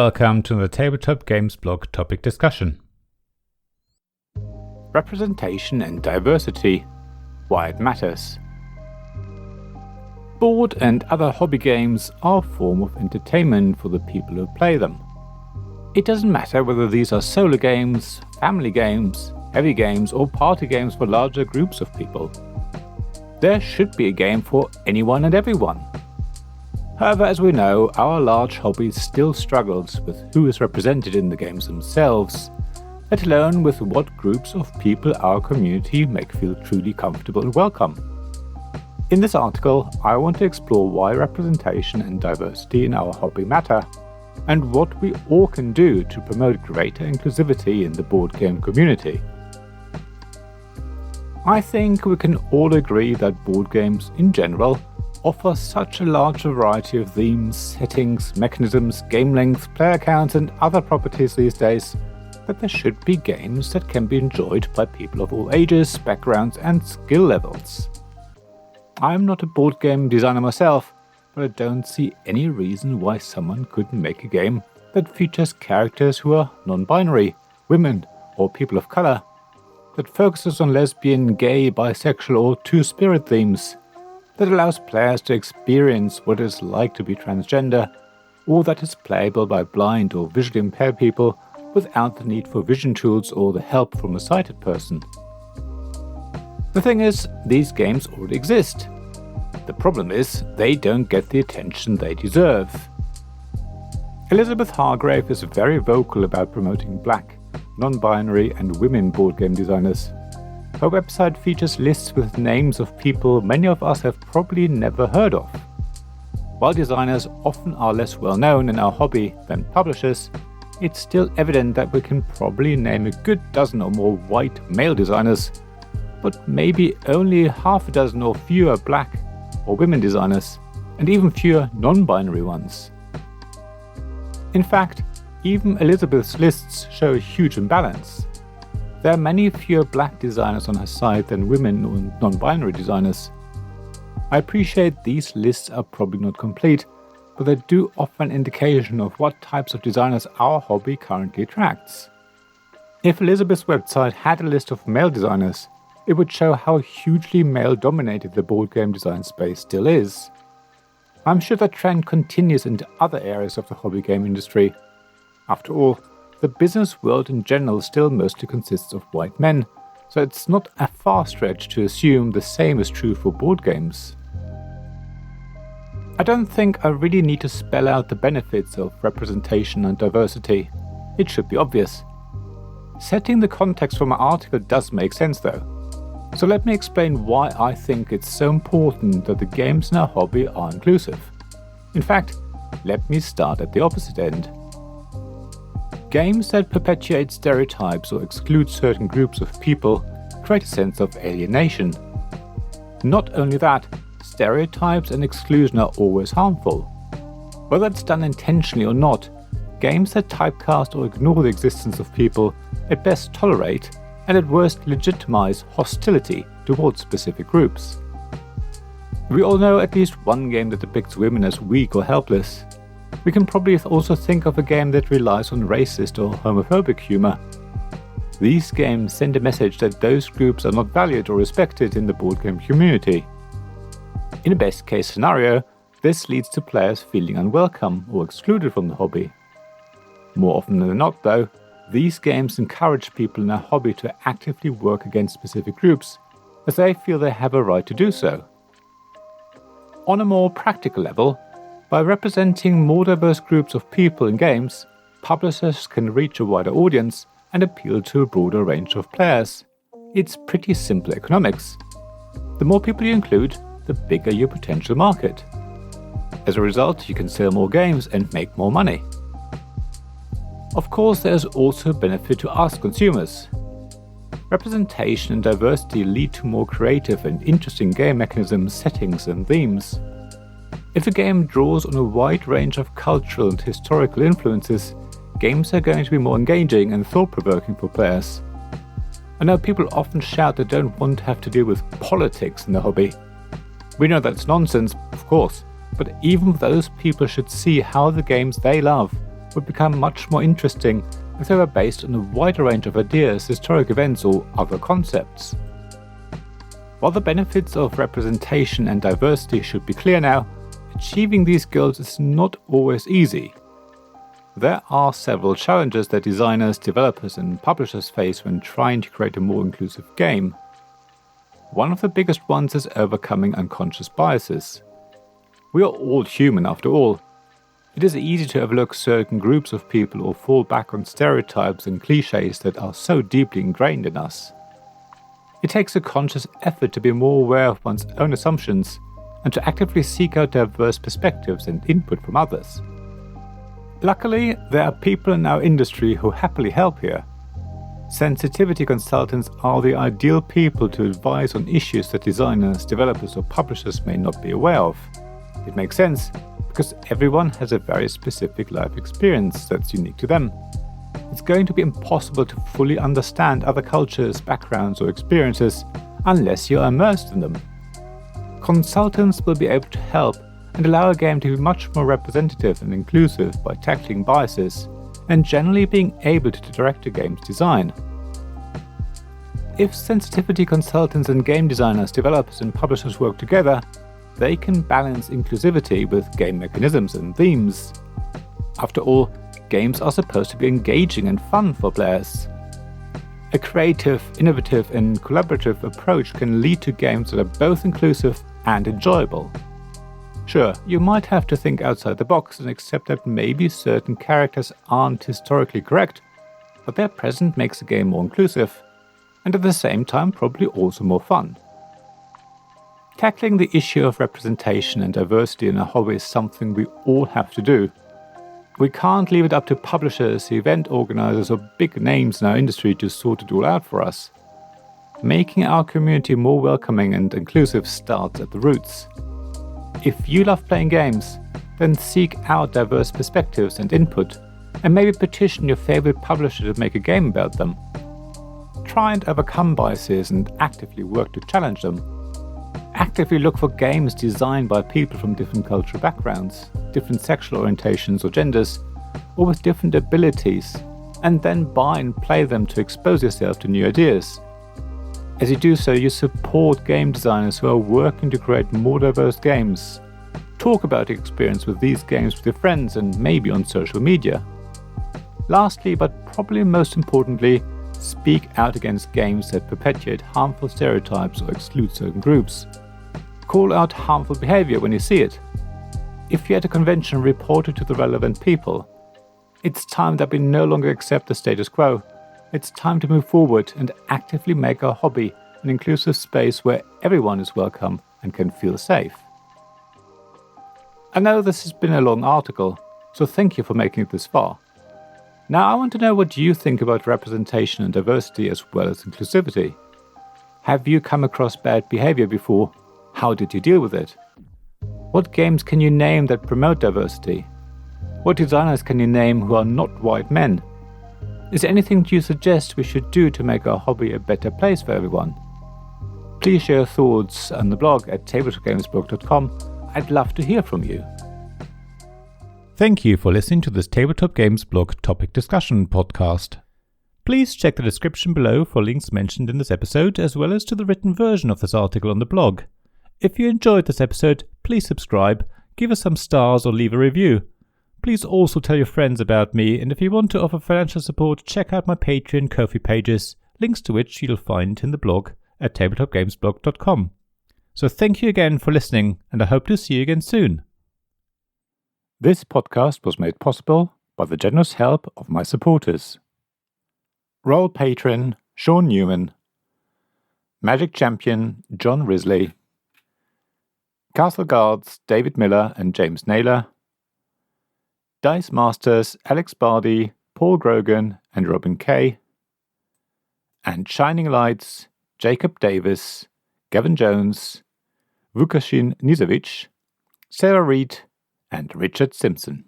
welcome to the Tabletop Games blog topic discussion. Representation and diversity, why it matters. Board and other hobby games are a form of entertainment for the people who play them. It doesn't matter whether these are solo games, family games, heavy games, or party games for larger groups of people. There should be a game for anyone and everyone. However, as we know, our large hobby still struggles with who is represented in the games themselves, let alone with what groups of people our community make feel truly comfortable and welcome. In this article, I want to explore why representation and diversity in our hobby matter, and what we all can do to promote greater inclusivity in the board game community. I think we can all agree that board games, in general, offer such a large variety of themes, settings, mechanisms, game length, player counts, and other properties these days that there should be games that can be enjoyed by people of all ages, backgrounds, and skill levels. I'm not a board game designer myself, but I don't see any reason why someone couldn't make a game that features characters who are non-binary, women, or people of color, that focuses on lesbian, gay, bisexual, or two-spirit themes, that allows players to experience what it's like to be transgender, or that is playable by blind or visually impaired people without the need for vision tools or the help from a sighted person. The thing is, these games already exist. The problem is, they don't get the attention they deserve. Elizabeth Hargrave is very vocal about promoting black, non-binary and women board game designers. Her website features lists with names of people many of us have probably never heard of. While designers often are less well known in our hobby than publishers, it's still evident that we can probably name a good dozen or more white male designers, but maybe only half a dozen or fewer black or women designers, and even fewer non-binary ones. In fact, even Elizabeth's lists show a huge imbalance. There are many fewer black designers on her site than women or non-binary designers. I appreciate these lists are probably not complete, but they do offer an indication of what types of designers our hobby currently attracts. If Elizabeth's website had a list of male designers, it would show how hugely male-dominated the board game design space still is. I'm sure that trend continues into other areas of the hobby game industry. After all, the business world in general still mostly consists of white men, so it's not a far stretch to assume the same is true for board games. I don't think I really need to spell out the benefits of representation and diversity. It should be obvious. Setting the context for my article does make sense though. So let me explain why I think it's so important that the games in our hobby are inclusive. In fact, let me start at the opposite end. Games that perpetuate stereotypes or exclude certain groups of people create a sense of alienation. Not only that, stereotypes and exclusion are always harmful. Whether it's done intentionally or not, games that typecast or ignore the existence of people at best tolerate and at worst legitimize hostility towards specific groups. We all know at least one game that depicts women as weak or helpless. We can probably also think of a game that relies on racist or homophobic humor. These games send a message that those groups are not valued or respected in the board game community. In a best case scenario, this leads to players feeling unwelcome or excluded from the hobby. More often than not though, these games encourage people in our hobby to actively work against specific groups, as they feel they have a right to do so. On a more practical level, by representing more diverse groups of people in games, publishers can reach a wider audience and appeal to a broader range of players. It's pretty simple economics. The more people you include, the bigger your potential market. As a result, you can sell more games and make more money. Of course, there's also a benefit to us consumers. Representation and diversity lead to more creative and interesting game mechanisms, settings, and themes. If a game draws on a wide range of cultural and historical influences, games are going to be more engaging and thought-provoking for players. I know people often shout they don't want to have to deal with politics in the hobby. We know that's nonsense, of course, but even those people should see how the games they love would become much more interesting if they were based on a wider range of ideas, historic events, or other concepts. While the benefits of representation and diversity should be clear now, achieving these goals is not always easy. There are several challenges that designers, developers, and publishers face when trying to create a more inclusive game. One of the biggest ones is overcoming unconscious biases. We are all human after all. It is easy to overlook certain groups of people or fall back on stereotypes and cliches that are so deeply ingrained in us. It takes a conscious effort to be more aware of one's own assumptions and to actively seek out diverse perspectives and input from others. Luckily, there are people in our industry who happily help here. Sensitivity consultants are the ideal people to advise on issues that designers, developers, or publishers may not be aware of. It makes sense, because everyone has a very specific life experience that's unique to them. It's going to be impossible to fully understand other cultures, backgrounds, or experiences unless you're immersed in them. Consultants will be able to help and allow a game to be much more representative and inclusive by tackling biases and generally being able to direct a game's design. If sensitivity consultants and game designers, developers, and publishers work together, they can balance inclusivity with game mechanisms and themes. After all, games are supposed to be engaging and fun for players. A creative, innovative, and collaborative approach can lead to games that are both inclusive and enjoyable. Sure, you might have to think outside the box and accept that maybe certain characters aren't historically correct, but their presence makes the game more inclusive, and at the same time probably also more fun. Tackling the issue of representation and diversity in a hobby is something we all have to do. We can't leave it up to publishers, event organizers, or big names in our industry to sort it all out for us. Making our community more welcoming and inclusive starts at the roots. If you love playing games, then seek out diverse perspectives and input, and maybe petition your favorite publisher to make a game about them. Try and overcome biases and actively work to challenge them. Actively look for games designed by people from different cultural backgrounds, different sexual orientations or genders, or with different abilities, and then buy and play them to expose yourself to new ideas. As you do so, you support game designers who are working to create more diverse games. Talk about your experience with these games with your friends and maybe on social media. Lastly, but probably most importantly, speak out against games that perpetuate harmful stereotypes or exclude certain groups. Call out harmful behavior when you see it. If you're at a convention, report it to the relevant people. It's time that we no longer accept the status quo. It's time to move forward and actively make our hobby an inclusive space where everyone is welcome and can feel safe. I know this has been a long article, so thank you for making it this far. Now I want to know what you think about representation and diversity as well as inclusivity. Have you come across bad behavior before? How did you deal with it? What games can you name that promote diversity? What designers can you name who are not white men? Is there anything you suggest we should do to make our hobby a better place for everyone? Please share your thoughts on the blog at tabletopgamesblog.com. I'd love to hear from you. Thank you for listening to this Tabletop Games Blog topic discussion podcast. Please check the description below for links mentioned in this episode, as well as to the written version of this article on the blog. If you enjoyed this episode, please subscribe, give us some stars, or leave a review. Please also tell your friends about me, and if you want to offer financial support, check out my Patreon and Ko-fi pages, links to which you'll find in the blog at tabletopgamesblog.com. So thank you again for listening, and I hope to see you again soon. This podcast was made possible by the generous help of my supporters. Royal Patron Sean Newman, Magic Champion John Risley, Castle Guards David Miller and James Naylor, Dice Masters Alex Bardi, Paul Grogan and Robin Kay, and Shining Lights Jacob Davis, Gavin Jones, Vukashin Nizovic, Sarah Reed and Richard Simpson.